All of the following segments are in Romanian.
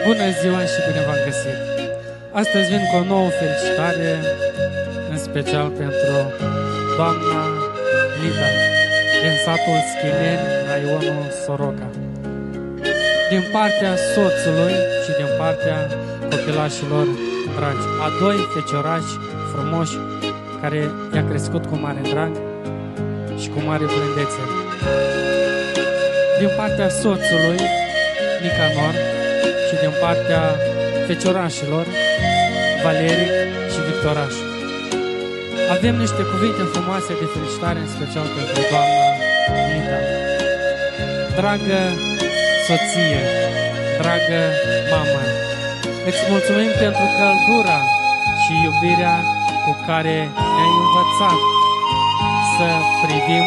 Bună ziua și bine v-am găsit! Astăzi vin cu o nouă felicitare, în special pentru doamna Lida, din satul Schileni, raionul Soroca. Din partea soțului și din partea copilașilor dragi, a doi feciorași frumoși care i-a crescut cu mare drag și cu mare blândețe. Din partea soțului, Nicanor, și din partea feciorașilor, Valeric și Victoraș. Avem niște cuvinte frumoase de felicitare, în special pentru doamna Lida. Dragă soție, dragă mamă, îți mulțumim pentru căldura și iubirea cu care ne-ai învățat să privim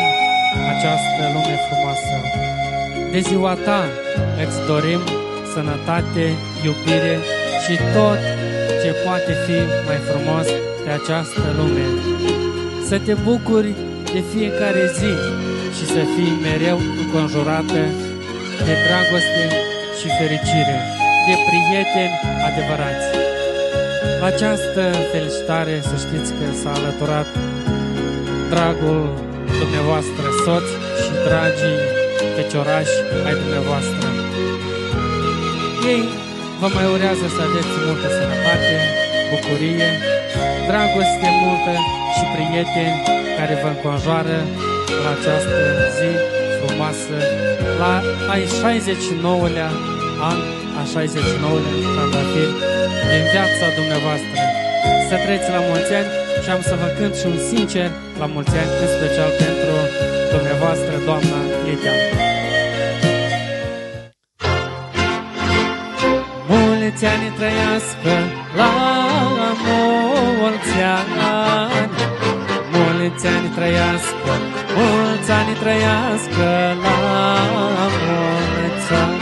această lume frumoasă. De ziua ta îți dorim sănătate, iubire și tot ce poate fi mai frumos pe această lume. Să te bucuri de fiecare zi și să fii mereu înconjurată de dragoste și fericire, de prieteni adevărați. La această felicitare să știți că s-a alăturat dragul dumneavoastră soț și dragii feciorași ai dumneavoastră. Ei vă mai urează să aveți multă sănătate, bucurie, dragoste multă și prieteni care vă înconjoară la această zi frumoasă, la ai 69-lea an, a 69-lea trandafiri din viața dumneavoastră. Să trăiți la mulți ani și am să vă cânt și un sincer la mulți ani, în special pentru dumneavoastră, doamna Lidia. Mulți ani trăiască, la mulți ani. Mulți ani trăiască, mulți ani trăiască, la mulți ani.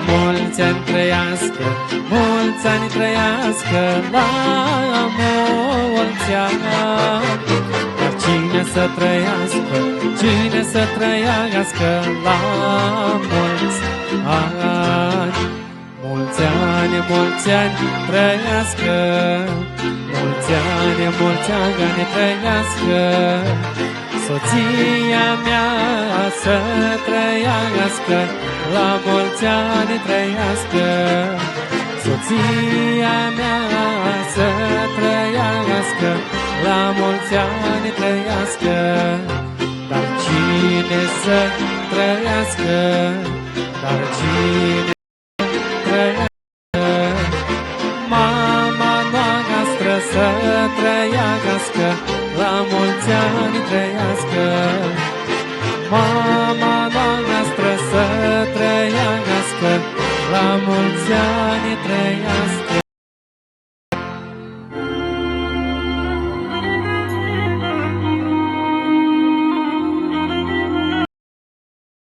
Mulți ani trăiască, mulți ani trăiască, la mulți ani. Dar cine să trăiască, cine să trăiască, la mulți ani. Mulți ani trăiască, mulți ani trăiască, soția mea să trăiască, la mulți ani trăiască, soția mea să trăiască, la mulți ani trăiască. Dar cine să trăiască, dar cine să trăiască, la mulți ani trăiască.